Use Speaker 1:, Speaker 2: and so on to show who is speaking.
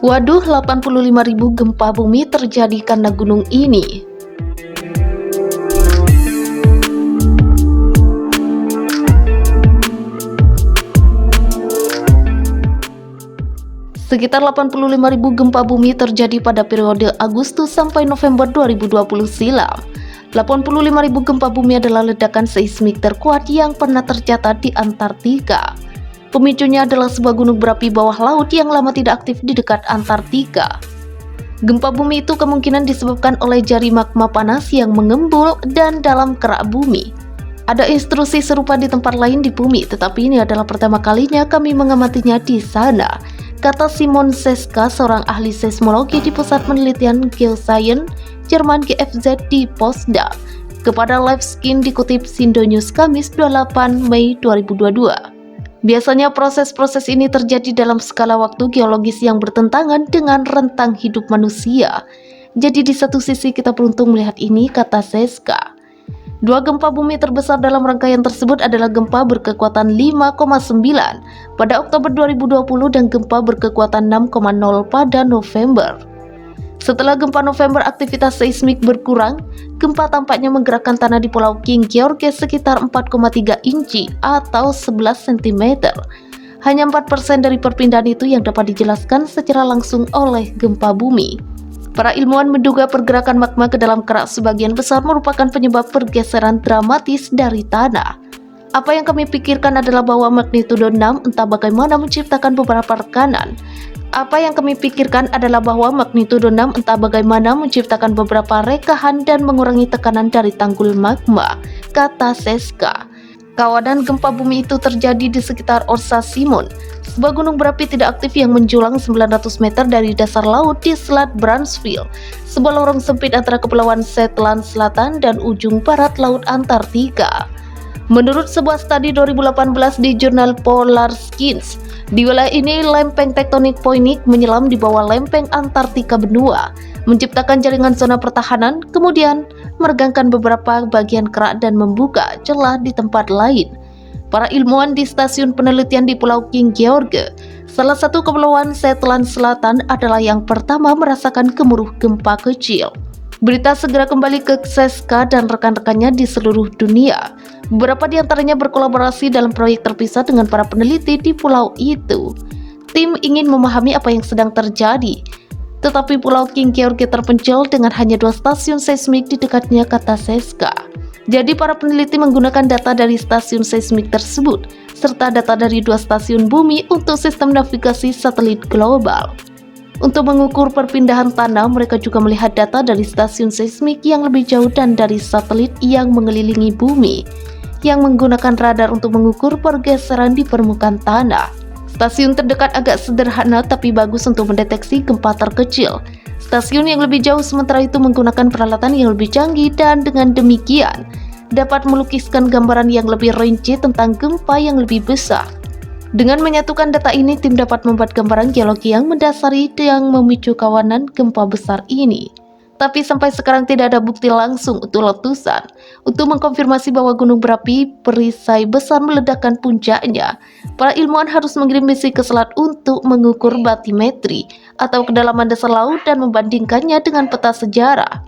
Speaker 1: Waduh, 85.000 gempa bumi terjadi karena gunung ini. Sekitar 85.000 gempa bumi terjadi pada periode Agustus sampai November 2020 silam. 85.000 gempa bumi adalah ledakan seismik terkuat yang pernah tercatat di Antartika. Pemicunya adalah sebuah gunung berapi bawah laut yang lama tidak aktif di dekat Antartika. Gempa bumi itu kemungkinan disebabkan oleh jari magma panas yang mengembul dan dalam kerak bumi. Ada instruksi serupa di tempat lain di bumi, tetapi ini adalah pertama kalinya kami mengamatinya di sana, kata Simon Seska, seorang ahli seismologi di Pusat Penelitian Geoscience Jerman GFZ di Potsdam, kepada Liveskin dikutip Sindo News Kamis 28 Mei 2022. Biasanya proses-proses ini terjadi dalam skala waktu geologis yang bertentangan dengan rentang hidup manusia. Jadi di satu sisi kita beruntung melihat ini, kata Seska. Dua gempa bumi terbesar dalam rangkaian tersebut adalah gempa berkekuatan 5,9 pada Oktober 2020 dan gempa berkekuatan 6,0 pada November. Setelah gempa November, aktivitas seismik berkurang. Gempa tampaknya menggerakkan tanah di Pulau King George sekitar 4,3 inci atau 11 cm. Hanya 4% dari perpindahan itu yang dapat dijelaskan secara langsung oleh gempa bumi. Para ilmuwan menduga pergerakan magma ke dalam kerak sebagian besar merupakan penyebab pergeseran dramatis dari tanah. Apa yang kami pikirkan adalah bahwa magnitudo 6 entah bagaimana menciptakan beberapa rekanan. Apa yang kami pikirkan adalah bahwa magnitudo 6 entah bagaimana menciptakan beberapa rekahan dan mengurangi tekanan dari tanggul magma, kata Seska. Kawanan gempa bumi itu terjadi di sekitar Orsa Simon, sebuah gunung berapi tidak aktif yang menjulang 900 meter dari dasar laut di Selat Bransfield, sebuah lorong sempit antara Kepulauan Shetland Selatan dan ujung barat Laut Antartika. Menurut sebuah studi 2018 di jurnal Polar Science, di wilayah ini lempeng tektonik poinik menyelam di bawah lempeng Antartika benua, menciptakan jaringan zona pertahanan, kemudian meregangkan beberapa bagian kerak dan membuka celah di tempat lain. Para ilmuwan di stasiun penelitian di Pulau King George, salah satu kepulauan Shetland Selatan, adalah yang pertama merasakan gemuruh gempa kecil. Berita segera kembali ke Seska dan rekan-rekannya di seluruh dunia. Beberapa di antaranya berkolaborasi dalam proyek terpisah dengan para peneliti di pulau itu. Tim ingin memahami apa yang sedang terjadi, tetapi Pulau King George terpencil dengan hanya 2 stasiun seismik di dekatnya, kata Seska. Jadi para peneliti menggunakan data dari stasiun seismik tersebut, serta data dari 2 stasiun bumi untuk sistem navigasi satelit global. Untuk mengukur perpindahan tanah, mereka juga melihat data dari stasiun seismik yang lebih jauh dan dari satelit yang mengelilingi bumi, yang menggunakan radar untuk mengukur pergeseran di permukaan tanah. Stasiun terdekat agak sederhana tapi bagus untuk mendeteksi gempa terkecil. Stasiun yang lebih jauh sementara itu menggunakan peralatan yang lebih canggih dan dengan demikian dapat melukiskan gambaran yang lebih rinci tentang gempa yang lebih besar. Dengan menyatukan data ini, tim dapat membuat gambaran geologi yang mendasari yang memicu kawanan gempa besar ini. Tapi sampai sekarang tidak ada bukti langsung untuk letusan. Untuk mengkonfirmasi bahwa gunung berapi perisai besar meledakkan puncaknya, para ilmuwan harus mengirim misi ke selat untuk mengukur batimetri atau kedalaman dasar laut dan membandingkannya dengan peta sejarah.